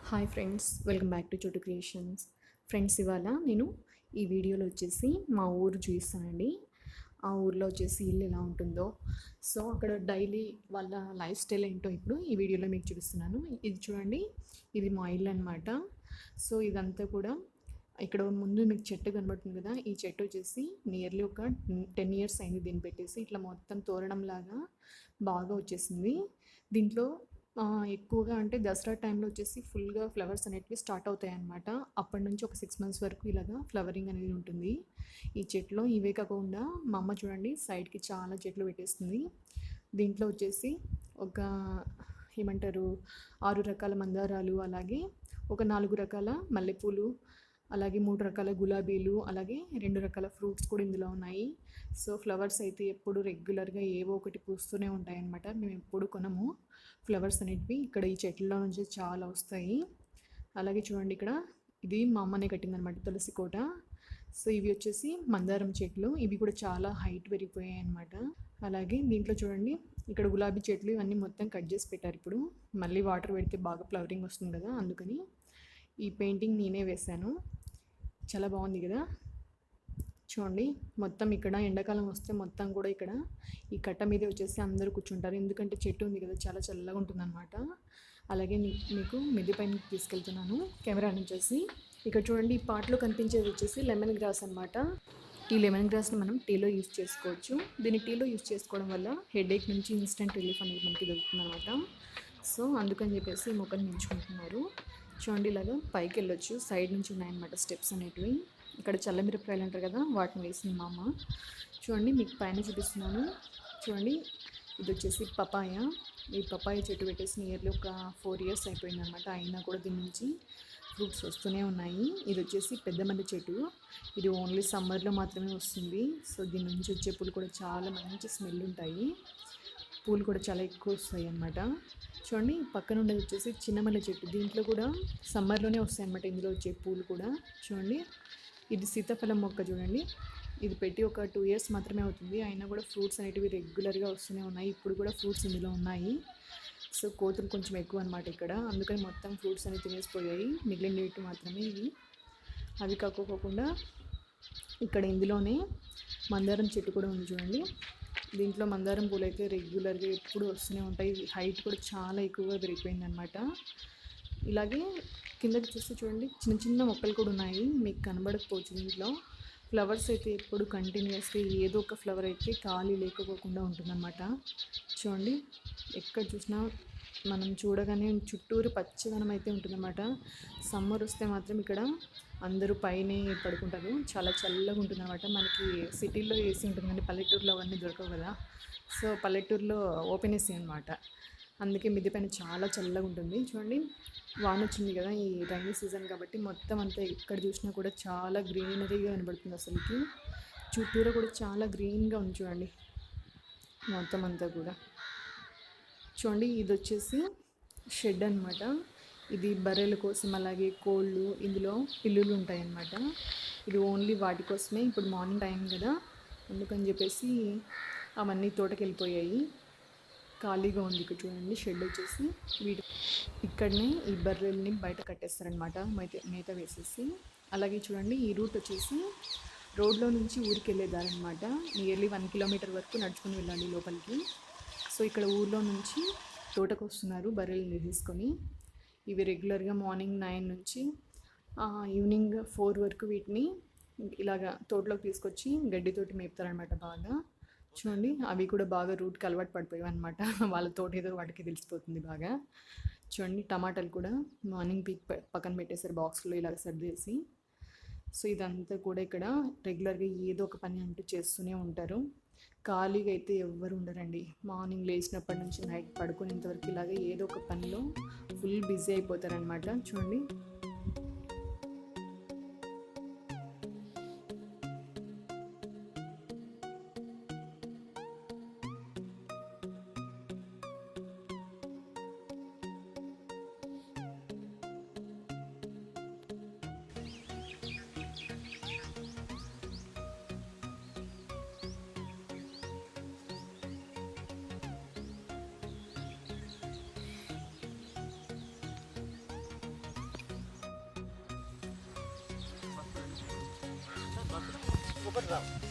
Hi friends, welcome back to చోటు creations. Friends, ఇవాళ నేను ఈ వీడియోలో వచ్చేసి మా ఊరు చూపిస్తానండి. ఆ ఊర్లో వచ్చేసి ఇల్లు ఎలా ఉంటుందో, సో అక్కడ డైలీ వాళ్ళ లైఫ్ స్టైల్ ఏంటో ఇప్పుడు ఈ వీడియోలో మీకు చూపిస్తున్నాను. ఇది చూడండి, ఇది మా ఇల్లు అనమాట. సో ఇదంతా కూడా ఇక్కడ ముందు మీకు చెట్టు కనబడుతుంది కదా, ఈ చెట్టు వచ్చేసి నియర్లీ ఒక 10 ఇయర్స్ అయింది దీన్ని పెట్టేసి. ఇట్లా మొత్తం తోరణం లాగా బాగా వచ్చేసింది. దీంట్లో ఎక్కువగా అంటే దసరా టైంలో వచ్చేసి ఫుల్గా ఫ్లవర్స్ అనేటివి స్టార్ట్ అవుతాయి అన్నమాట. అప్పటి నుంచి ఒక 6 మంత్స్ వరకు ఇలాగా ఫ్లవరింగ్ అనేది ఉంటుంది ఈ చెట్లో. ఇవే కాకుండా మా అమ్మ చూడండి సైడ్కి చాలా చెట్లు పెట్టేస్తుంది. దీంట్లో వచ్చేసి ఒక ఏమంటారు 6 రకాల మందారాలు, అలాగే ఒక 4 రకాల మల్లెపూలు, అలాగే 3 రకాల గులాబీలు, అలాగే 2 రకాల ఫ్రూట్స్ కూడా ఇందులో ఉన్నాయి. సో ఫ్లవర్స్ అయితే ఎప్పుడు రెగ్యులర్గా ఏవో ఒకటి పూస్తూనే ఉంటాయన్నమాట. మేము ఎప్పుడు కొనము ఫ్లవర్స్ అనేటివి, ఇక్కడ ఈ చెట్లలో నుంచి చాలా వస్తాయి. అలాగే చూడండి, ఇక్కడ ఇది మా అమ్మనే కట్టిందనమాట తులసి కోట. సో ఇవి వచ్చేసి మందారం చెట్లు, ఇవి కూడా చాలా హైట్ పెరిగిపోయాయి అనమాట. అలాగే దీంట్లో చూడండి, ఇక్కడ గులాబీ చెట్లు ఇవన్నీ మొత్తం కట్ చేసి పెట్టారు. ఇప్పుడు మళ్ళీ వాటర్ పెడితే బాగా ఫ్లవరింగ్ వస్తుంది కదా, అందుకని ఈ పెయింటింగ్ నేనే వేశాను. చాలా బాగుంది కదా. చూడండి మొత్తం ఇక్కడ ఎండాకాలం వస్తే మొత్తం కూడా ఇక్కడ ఈ కట్ట మీదే వచ్చేసి అందరూ కూర్చుంటారు, ఎందుకంటే చెట్టు ఉంది కదా, చాలా చల్లగా ఉంటుంది అనమాట. అలాగే మీకు మిద్ది పైన తీసుకెళ్తున్నాను కెమెరా నుంచి. ఇక్కడ చూడండి, ఈ పాటలో కనిపించేది వచ్చేసి లెమన్ గ్రాస్ అనమాట. ఈ లెమన్ గ్రాస్ని మనం టీలో యూజ్ చేసుకోవచ్చు. దీన్ని టీలో యూజ్ చేసుకోవడం వల్ల హెడేక్ నుంచి ఇన్స్టెంట్ రిలీఫ్ అనేది మనకి దొరుకుతుంది అనమాట. సో అందుకని చెప్పేసి ఈ మొక్కను పెంచుకుంటున్నారు. చూడండి, ఇలాగా పైకి వెళ్ళొచ్చు, సైడ్ నుంచి ఉన్నాయన్నమాట స్టెప్స్ అనేటివి. ఇక్కడ చల్లమిరపకాయలు అంటారు కదా, వాటిని వేసింది మా అమ్మ. చూడండి మీకు పైన చూపిస్తున్నాను. చూడండి, ఇది వచ్చేసి పపాయ. ఈ పపాయ చెట్టు పెట్టేసి నియర్లీ ఒక 4 ఇయర్స్ అయిపోయింది అనమాట. అయినా కూడా దీని నుంచి ఫ్రూట్స్ వస్తూనే ఉన్నాయి. ఇది వచ్చేసి పెద్ద మల్లె చెట్టు, ఇది ఓన్లీ సమ్మర్లో మాత్రమే వస్తుంది. సో దీని నుంచి వచ్చే పూలు కూడా చాలా మంచి స్మెల్ ఉంటాయి, పూలు కూడా చాలా ఎక్కువ వస్తాయి అన్నమాట. చూడండి, పక్కన ఉండేది వచ్చేసి చిన్న మల్లె చెట్టు, దీంట్లో కూడా సమ్మర్లోనే వస్తాయి అన్నమాట ఇందులో వచ్చే పూలు కూడా. చూడండి, ఇది సీతాఫలం మొక్క. చూడండి, ఇది పెట్టి ఒక 2 ఇయర్స్ మాత్రమే అవుతుంది, అయినా కూడా ఫ్రూట్స్ అనేటివి రెగ్యులర్గా వస్తూనే ఉన్నాయి. ఇప్పుడు కూడా ఫ్రూట్స్ ఇందులో ఉన్నాయి. సో కోతులు కొంచెం ఎక్కువ అనమాట ఇక్కడ, అందుకని మొత్తం ఫ్రూట్స్ అనేవి తినేసిపోయాయి, మిగిలిన రేటు మాత్రమే ఇవి. అవి కాకోకుండా ఇక్కడ ఇందులోనే మందారం చెట్టు కూడా ఉంది. చూడండి, దీంట్లో మందారం పూలు అయితే రెగ్యులర్గా ఎప్పుడు వస్తూనే ఉంటాయి. హైట్ కూడా చాలా ఎక్కువగా పెరిగిపోయింది అనమాట. ఇలాగే కిందకి చూస్తే చూడండి, చిన్న చిన్న మొక్కలు కూడా ఉన్నాయి, మీకు కనబడకపోవచ్చు. దీంట్లో ఫ్లవర్స్ అయితే ఎప్పుడు కంటిన్యూస్గా ఏదో ఒక ఫ్లవర్ అయితే ఖాళీ లేకపోకుండా ఉంటుందన్నమాట. చూడండి, ఎక్కడ చూసినా మనం చూడగానే చుట్టూరు పచ్చదనం అయితే ఉంటుందన్నమాట. సమ్మర్ వస్తే మాత్రం ఇక్కడ అందరూ పైనే పడుకుంటారు, చాలా చల్లగా ఉంటుంది అనమాట. మనకి సిటీల్లో ఏసీ ఉంటుంది కానీ పల్లెటూరులో అవన్నీ దొరకవు కదా. సో పల్లెటూరులో ఓపెన్ ఏసీ అనమాట, అందుకే మిద్ది పైన చాలా చల్లగా ఉంటుంది. చూడండి, వాన వచ్చింది కదా, ఈ రైనీ సీజన్ కాబట్టి మొత్తం అంతా ఎక్కడ చూసినా కూడా చాలా గ్రీనరీగా కనబడుతుంది. అసలుకి చుట్టూరా కూడా చాలా గ్రీన్గా ఉంది. చూడండి మొత్తం అంతా కూడా. చూడండి, ఇది వచ్చేసి షెడ్ అనమాట. ఇది బర్రెల కోసం, అలాగే కోళ్ళు, ఇందులో పిల్లులు ఉంటాయి అన్నమాట. ఇది ఓన్లీ వాటి కోసమే. ఇప్పుడు మార్నింగ్ టైం కదా, అందుకని చెప్పేసి అవన్నీ తోటకి వెళ్ళిపోయాయి, ఖాళీగా ఉంది. ఇక్కడ చూడండి, షెడ్ వచ్చేసి వీటి ఇక్కడనే ఈ బర్రెల్ని బయట కట్టేస్తారనమాట, మేత వేసేసి. అలాగే చూడండి, ఈ రూట్ వచ్చేసి రోడ్లో నుంచి ఊరికి వెళ్ళేదారనమాట. నియర్లీ 1 కిలోమీటర్ వరకు నడుచుకొని వెళ్ళాలి లోపలికి. సో ఇక్కడ ఊర్లో నుంచి తోటకు వస్తున్నారు బర్రెల్ని తీసుకొని. ఇవి రెగ్యులర్గా మార్నింగ్ 9 నుంచి ఈవినింగ్ 4 వరకు వీటిని ఇలాగా తోటలోకి తీసుకొచ్చి గడ్డితోటి మేపుతారనమాట బాగా. చూడండి, అవి కూడా బాగా రూట్కి అలవాటు పడిపోయాయి అనమాట, వాళ్ళ తోట ఏదో వాటికి తెలిసిపోతుంది బాగా. చూడండి, టమాటాలు కూడా మార్నింగ్ పీక్ పక్కన పెట్టేసారు బాక్స్లో ఇలాగ సర్దేసి. సో ఇదంతా కూడా ఇక్కడ రెగ్యులర్గా ఏదో ఒక పని అంటూ చేస్తూనే ఉంటారు, ఖాళీగా అయితే ఎవ్వరు ఉండరండి. మార్నింగ్ లేచినప్పటి నుంచి నైట్ పడుకునేంతవరకు ఇలాగే ఏదో ఒక పనిలో ఫుల్ బిజీ అయిపోతారనమాట. చూడండి, ఇంకొకటి రావు.